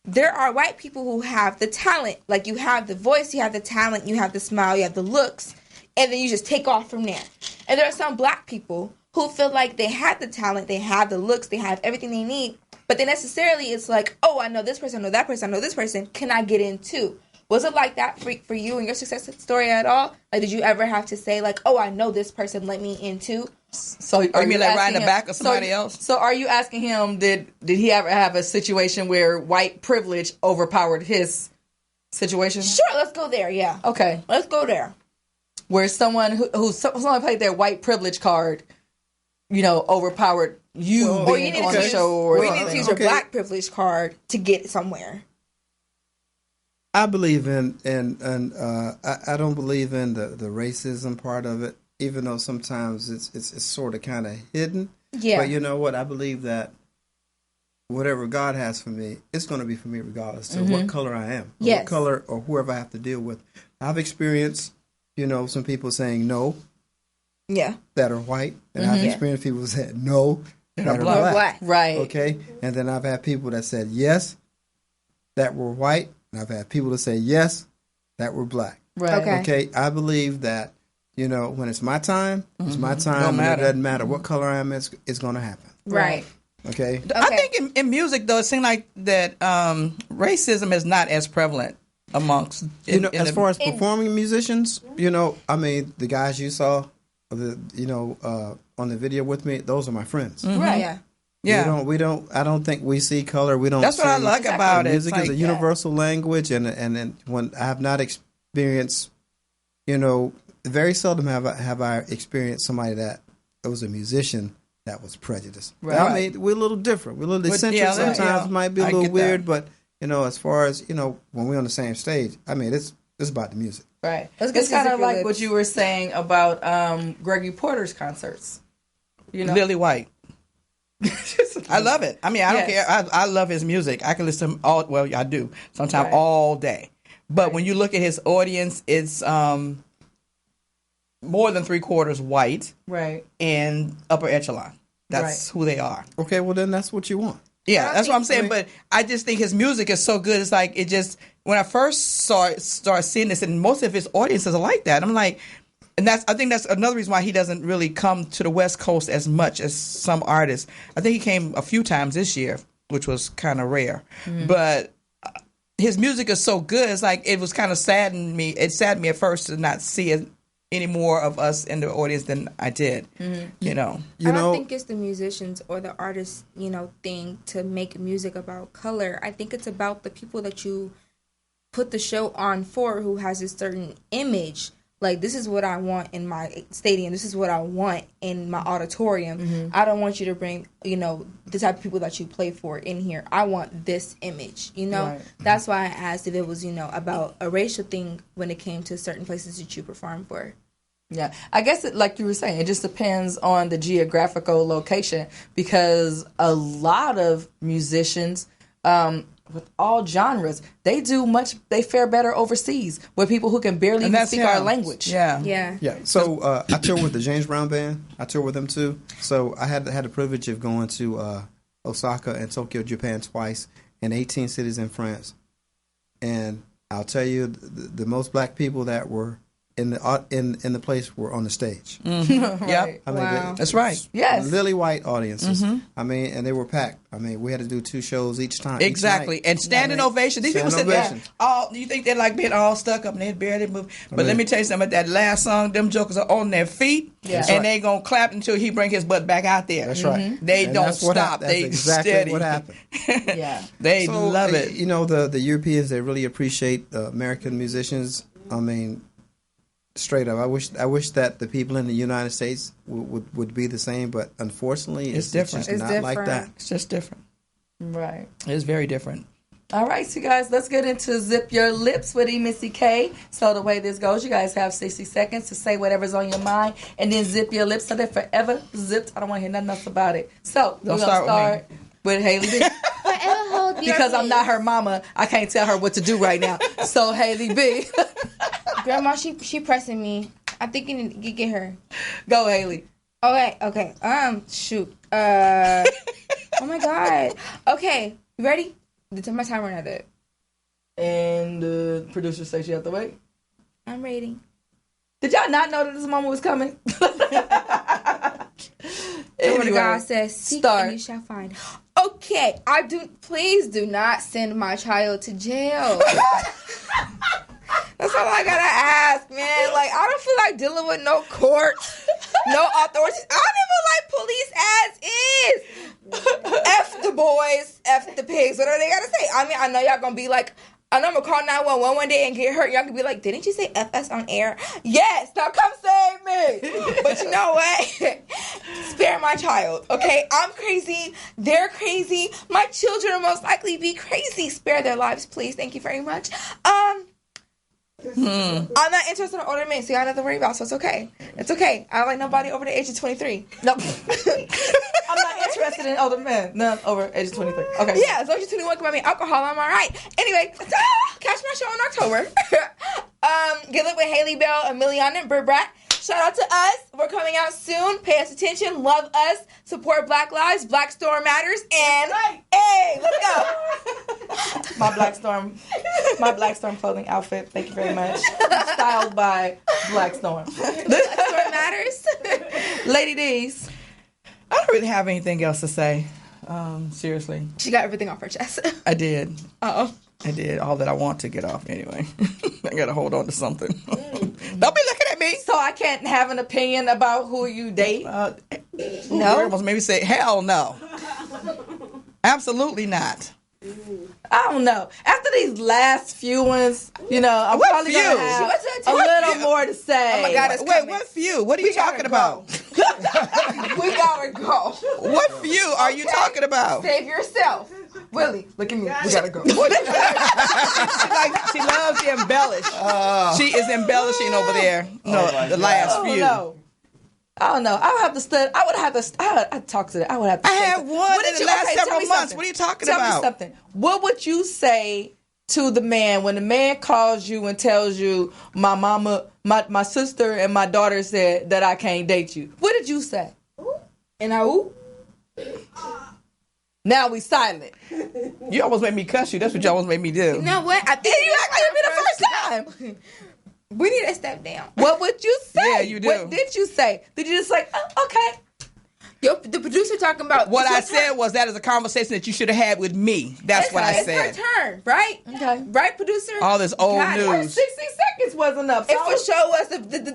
there are white people who have the talent. Like, you have the voice, you have the talent, you have the smile, you have the looks, and then you just take off from there. And there are some black people who feel like they have the talent, they have the looks, they have everything they need, but then necessarily it's like, oh, I know this person, I know that person, I know this person, can I get in too? Was it like that for you and your success story at all? Like, did you ever have to say, like, oh, I know this person, let me in too? So Or you mean like riding the back of somebody else? So are you asking him, did he ever have a situation where white privilege overpowered his situation? Sure, let's go there, yeah. Okay. Let's go there. Where someone someone played their white privilege card, overpowered you Or you being need on to the use, show or or you need to something. use your black privilege card to get somewhere. I believe in I don't believe in the racism part of it, even though sometimes it's sort of kind of hidden. Yeah. But you know what? I believe that whatever God has for me, it's going to be for me regardless of what color I am, or Yes. what color or whoever I have to deal with. I've experienced, some people saying no Yeah. that are white, and I've experienced people who said no that are Or black. black. Right. Okay, and then I've had people that said yes that were white, and I've had people that say yes that were black. Right. Okay. Okay, I believe that you know, when it's my time, it's my time. Don't matter. It doesn't matter what color I am. It's going to happen. Right. Okay. I think in music though, it seems like that racism is not as prevalent amongst as far as performing musicians. You know, I mean, the guys you saw, on the video with me, those are my friends. Mm-hmm. Right. Yeah. Yeah. We don't. I don't think we see color. We don't. That's what I like about it. Music is a universal language, and when I have not experienced, very seldom have I experienced somebody that was a musician that was prejudiced. Right. I mean, we're a little different. We're a little eccentric sometimes. Might be a little weird, but as far as when we're on the same stage, I mean, it's about the music. Right. It's kind of like what you were saying about Gregory Porter's concerts. Lily White. I love it. I mean, I don't care. I love his music. I can listen to him I do. Sometimes all day. But when you look at his audience, it's more than 3/4 white. Right. And upper echelon. That's who they are. Okay, well then that's what you want. Yeah, that's what I'm saying. But I just think his music is so good. It's like it just when I first started seeing this, and most of his audiences are like that. I'm like, and I think that's another reason why he doesn't really come to the West Coast as much as some artists. I think he came a few times this year, which was kind of rare. Mm-hmm. But his music is so good. It's like it was kind of saddened me. It saddened me at first to not see any more of us in the audience than I did. Mm-hmm. I don't think it's the musicians or the artists, thing to make music about color. I think it's about the people that you put the show on for, who has a certain image. Like, this is what I want in my stadium. This is what I want in my auditorium. Mm-hmm. I don't want you to bring, the type of people that you play for in here. I want this image, Right. That's why I asked if it was, about a racial thing when it came to certain places that you perform for. Yeah, I guess like you were saying, it just depends on the geographical location, because a lot of musicians, with all genres, they fare better overseas with people who can barely even speak our language. Yeah. So I toured with the James Brown Band. I toured with them too. So I had the privilege of going to Osaka and Tokyo, Japan twice, and 18 cities in France. And I'll tell you, the most black people that were in the place were on the stage. Mm-hmm. Right. Yeah, I mean, that's right. Yes, lily white audiences. Mm-hmm. I mean, and they were packed. I mean, we had to do 2 shows each time. Exactly, and standing ovation. These people sit there. You think they're like being all stuck up and they barely move. But let me tell you something. At that last song, them jokers are on their feet, and they gonna clap until he bring his butt back out there. That's right. They don't stop. That's they exactly steady. what happened. They love it. The Europeans, they really appreciate American musicians. I mean, straight up, I wish that the people in the United States would be the same, but unfortunately, it's different. It's not different. Like that. It's just different. Right. It's very different. All right, so you guys, let's get into Zip Your Lips with EMissy K. So the way this goes, you guys have 60 seconds to say whatever's on your mind, and then zip your lips so they're forever zipped. I don't want to hear nothing else about it. So we're going to start with Haley B. Because I'm not her mama, I can't tell her what to do right now. So Haley B. Grandma, she pressing me. I'm thinking you get her. Go, Haley. Okay. Shoot. Oh my God. Okay, you ready? My timer not up. And the producer says you have to wait. I'm ready. Did y'all not know that this moment was coming? Anyway, God says, seek and you shall find. Okay, please do not send my child to jail. That's all I gotta ask, man. Like, I don't feel like dealing with no courts, no authorities. I don't even like police as is. F the boys, F the pigs. Whatever they gotta say. I mean, I know y'all gonna be like, I know I'm gonna call 911 one day and get hurt. Y'all gonna be like, didn't you say FS on air? Yes, now come save me. But you know what? Spare my child, okay? I'm crazy. They're crazy. My children will most likely be crazy. Spare their lives, please. Thank you very much. I'm not interested in older men, so y'all don't have to worry about, so it's okay. It's okay. I don't like nobody over the age of 23. Nope. I'm not interested in older men. None over age of 23. Okay. Yeah, as long as you're 21, come buy me alcohol, I'm all right. Anyway, catch my show in October. Get Lit with Haley Bell, Emiliana, and Bert Brat. Shout out to us. We're coming out soon. Pay us attention. Love us. Support Black Lives. Black Store Matters. And Hey, let's go. My Black Storm clothing outfit. Thank you very much. Styled by Black Storm. Black Storm matters. Lady D's. I don't really have anything else to say. Seriously. She got everything off her chest. I did. Uh-oh. I did all that I want to get off anyway. I got to hold on to something. Don't be looking at me. So I can't have an opinion about who you date? No. Almost maybe say, hell no. Absolutely not. I don't know. After these last few ones, I'm What probably few? going to have a little more to say. Oh my God, it's Wait, coming. what few? What are you talking about? We gotta go. What few are you talking about? Save yourself. Willie, look at me. We gotta go. She loves to embellish. She is embellishing over there. No, the last few. I don't know. I would have to study. I would have to talk to them. I would have to. I had one in the last several months. What are you talking about? Tell me something. What would you say to the man when the man calls you and tells you, my mama, my sister, and my daughter said that I can't date you? What did you say? And I ooh. Now we silent. You almost made me cuss you. That's what you almost made me do. You know what? I think You act like it be the first time. we need to step down. What would you say? Yeah, you do. What did you say? Did you just like, oh, okay? The producer talking about What I said was that is a conversation that you should have had with me. That's what I said. It's her turn, right? Okay. Right, producer? All this old God, news. 60 seconds wasn't up. It will show us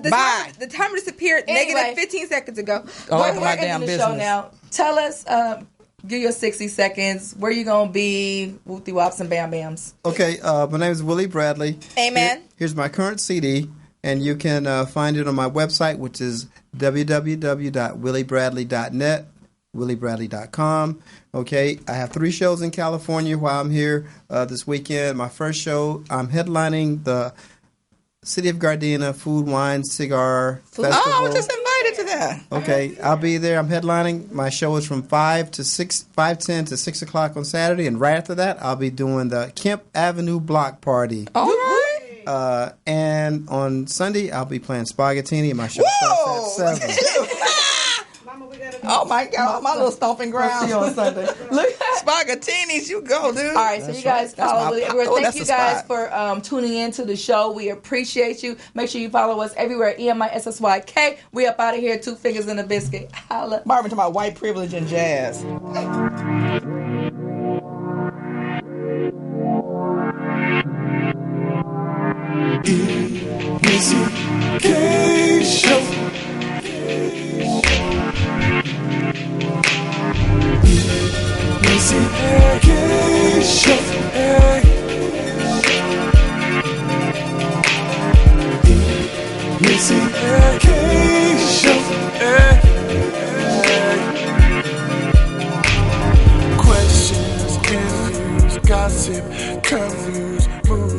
Bye. the timer disappeared Anyway. negative 15 seconds ago. Go We're after my ending damn the business. show now. Tell us, give your 60 seconds. Where you gonna be? Whoopty wops and bam bams. Okay, my name is Willie Bradley. Amen. Here's my current CD, and you can find it on my website, which is www.williebradley.net, williebradley.com. Okay, I have 3 shows in California while I'm here this weekend. My first show, I'm headlining the City of Gardena Food, Wine, Cigar Festival. Oh, I was just invited to that. Okay, I'll be there. I'm headlining. My show is from 5:10 to 6 o'clock on Saturday, and right after that, I'll be doing the Kemp Avenue Block Party. All right. And on Sunday, I'll be playing Spaghettini, and my show starts at 7. Oh my God, my little stomping ground. See you on Sunday. Look. Spaghettinis, you go, dude. All right, so you guys follow Willie everywhere. Thank you guys for tuning in to the show. We appreciate you. Make sure you follow us everywhere. EMissy. We up out of here. 2 fingers in a biscuit. Holla. Marvin, to my white privilege and jazz. EMissy K Show. EMissy K Show. EMissy K Show. Questions, interviews, gossip, current news, movies.